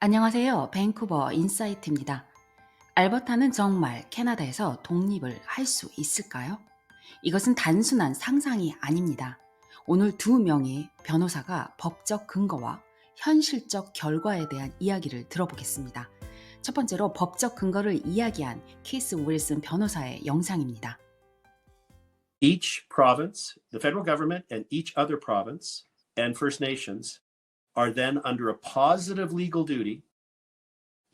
안녕하세요. 밴쿠버 인사이트입니다. 알버타는 정말 캐나다에서 독립을 할 수 있을까요? 이것은 단순한 상상이 아닙니다. 오늘 두 명의 변호사가 법적 근거와 현실적 결과에 대한 이야기를 들어보겠습니다. 첫 번째로 법적 근거를 이야기한 케이스 윌슨 변호사의 영상입니다. Each province, the federal government and each other province and First Nations are then under a positive legal duty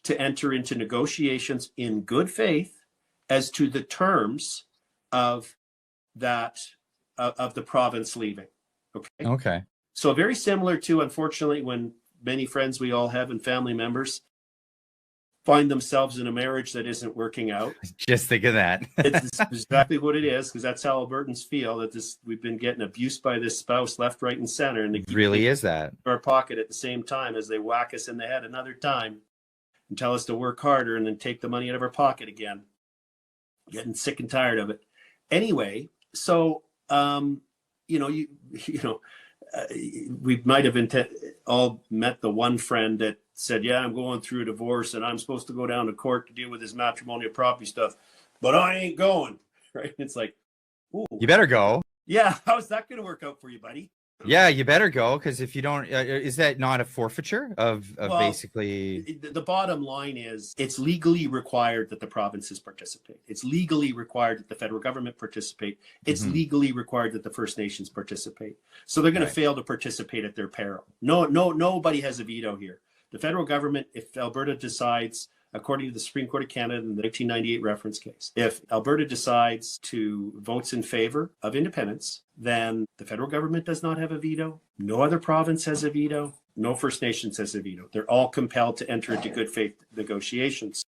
to enter into negotiations in good faith as to the terms of the province leaving. Okay. So very similar to, unfortunately, when many friends we all have and family members find themselves in a marriage that isn't working out. Just think of that. It's exactly what it is, because that's how Albertans feel, that we've been getting abused by this spouse left, right, and center, and they It really is that. our pocket at the same time as they whack us in the head another time and tell us to work harder and then take the money out of our pocket again. Getting sick and tired of it. Anyway, so we might have all met the one friend that said, yeah, I'm going through a divorce and I'm supposed to go down to court to deal with this matrimonial property stuff, but I ain't going. Right? It's like, ooh, You better go. yeah, how's that going to work out for you, buddy? Yeah, you better go, because if you don't, is that not a forfeiture of Well, basically? The bottom line is it's legally required that the provinces participate. It's legally required that the federal government participate. It's legally required that the First Nations participate. So they're going to Right. fail to participate at their peril. Nobody has a veto here. The federal government, if Alberta decides, according to the Supreme Court of Canada in the 1998 reference case, if Alberta decides to votes in favor of independence, then the federal government does not have a veto. No other province has a veto. No First Nations has a veto. They're all compelled to enter into good faith negotiations.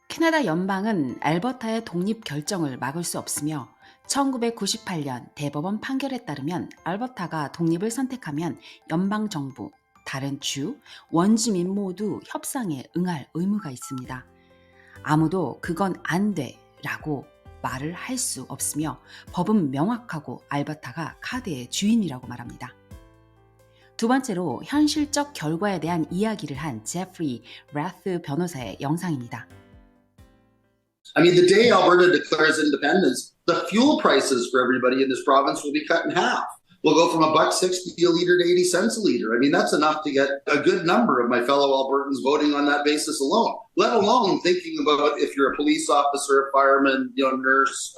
캐나다 연방은 알버타의 독립 결정을 막을 수 없으며 1998년 대법원 판결에 따르면 알버타가 독립을 선택하면 연방정부, 다른 주, 원주민 모두 협상에 응할 의무가 있습니다. 아무도 그건 안 돼 라고 말을 할 수 없으며 법은 명확하고 알버타가 카드의 주인이라고 말합니다. 두 번째로 현실적 결과에 대한 이야기를 한 제프리 라스 변호사의 영상입니다. I mean, the day Alberta declares independence, the fuel prices for everybody in this province will be cut in half. We'll go from $1.60 a liter to 80 cents a liter. I mean, that's enough to get a good number of my fellow Albertans voting on that basis alone, let alone thinking about if you're a police officer, fireman, nurse,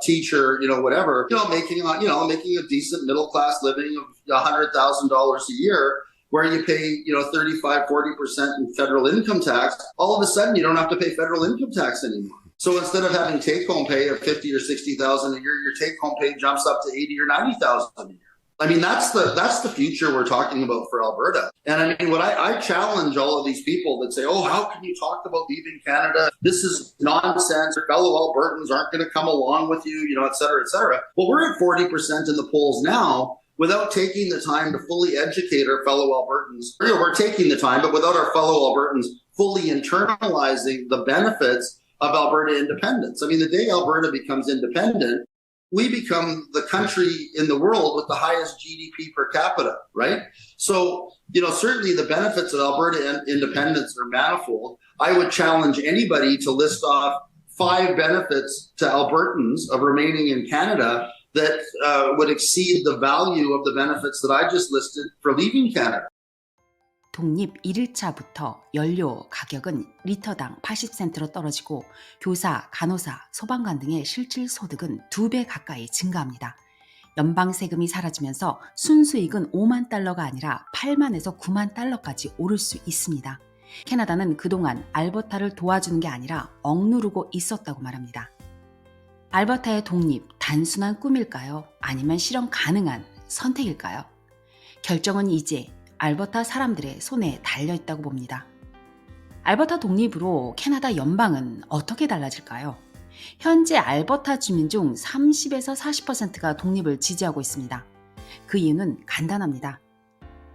teacher, whatever, making a decent middle-class living of $100,000 a year, where you pay, 35, 40% in federal income tax. All of a sudden, you don't have to pay federal income tax anymore. So instead of having take-home pay of $50,000 or $60,000 a year, your take-home pay jumps up to $80,000 or $90,000 a year. I mean, that's the future we're talking about for Alberta. And I mean, what I challenge all of these people that say, oh, how can you talk about leaving Canada? This is nonsense. Your fellow Albertans aren't going to come along with you, et cetera, et cetera. Well, we're at 40% in the polls now without taking the time to fully educate our fellow Albertans. We're taking the time, but without our fellow Albertans fully internalizing the benefits of Alberta independence. I mean, the day Alberta becomes independent, we become the country in the world with the highest GDP per capita, right? So, certainly the benefits of Alberta independence are manifold. I would challenge anybody to list off 5 benefits to Albertans of remaining in Canada that would exceed the value of the benefits that I just listed for leaving Canada. 독립 1일차부터 연료 가격은 리터당 80센트로 떨어지고 교사, 간호사, 소방관 등의 실질 소득은 2배 가까이 증가합니다. 연방 세금이 사라지면서 순수익은 5만 달러가 아니라 8만에서 9만 달러까지 오를 수 있습니다. 캐나다는 그동안 알버타를 도와주는 게 아니라 억누르고 있었다고 말합니다. 알버타의 독립, 단순한 꿈일까요? 아니면 실현 가능한 선택일까요? 결정은 이제 알버타 사람들의 손에 달려있다고 봅니다. 알버타 독립으로 캐나다 연방은 어떻게 달라질까요? 현재 알버타 주민 중 30에서 40%가 독립을 지지하고 있습니다. 그 이유는 간단합니다.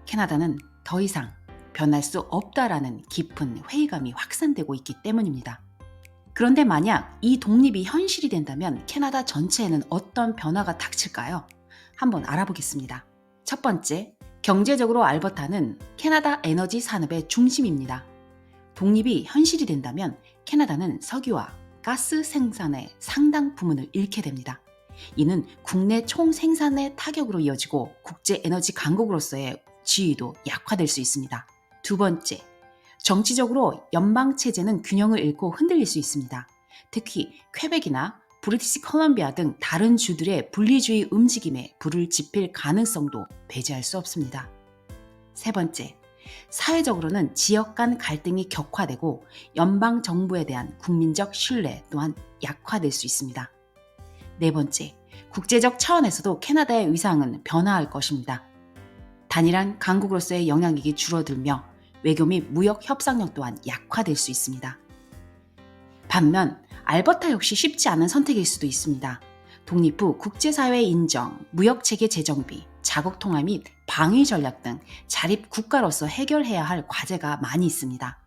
캐나다는 더 이상 변할 수 없다라는 깊은 회의감이 확산되고 있기 때문입니다. 그런데 만약 이 독립이 현실이 된다면 캐나다 전체에는 어떤 변화가 닥칠까요? 한번 알아보겠습니다. 첫 번째, 경제적으로 알버타는 캐나다 에너지 산업의 중심입니다. 독립이 현실이 된다면 캐나다는 석유와 가스 생산의 상당 부분을 잃게 됩니다. 이는 국내 총생산의 타격으로 이어지고 국제 에너지 강국으로서의 지위도 약화될 수 있습니다. 두 번째, 정치적으로 연방체제는 균형을 잃고 흔들릴 수 있습니다. 특히 퀘벡이나 브리티시 컬럼비아 등 다른 주들의 분리주의 움직임에 불을 지필 가능성도 배제할 수 없습니다. 세 번째, 사회적으로는 지역 간 갈등이 격화되고 연방 정부에 대한 국민적 신뢰 또한 약화될 수 있습니다. 네 번째, 국제적 차원에서도 캐나다의 위상은 변화할 것입니다. 단일한 강국으로서의 영향력이 줄어들며 외교 및 무역 협상력 또한 약화될 수 있습니다. 반면 알버타 역시 쉽지 않은 선택일 수도 있습니다. 독립 후 국제사회 인정, 무역체계 재정비, 자국 통합 및 방위 전략 등 자립 국가로서 해결해야 할 과제가 많이 있습니다.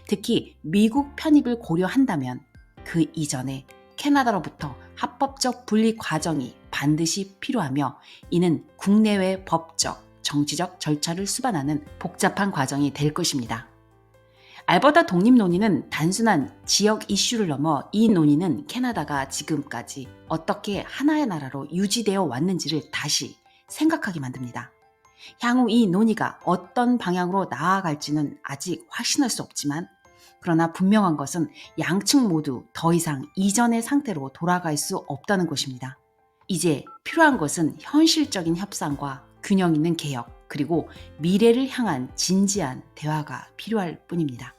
특히 미국 편입을 고려한다면 그 이전에 캐나다로부터 합법적 분리 과정이 반드시 필요하며 이는 국내외 법적, 정치적 절차를 수반하는 복잡한 과정이 될 것입니다. 알버타 독립 논의는 단순한 지역 이슈를 넘어 이 논의는 캐나다가 지금까지 어떻게 하나의 나라로 유지되어 왔는지를 다시 생각하게 만듭니다. 향후 이 논의가 어떤 방향으로 나아갈지는 아직 확신할 수 없지만 그러나 분명한 것은 양측 모두 더 이상 이전의 상태로 돌아갈 수 없다는 것입니다. 이제 필요한 것은 현실적인 협상과 균형 있는 개혁, 그리고 미래를 향한 진지한 대화가 필요할 뿐입니다.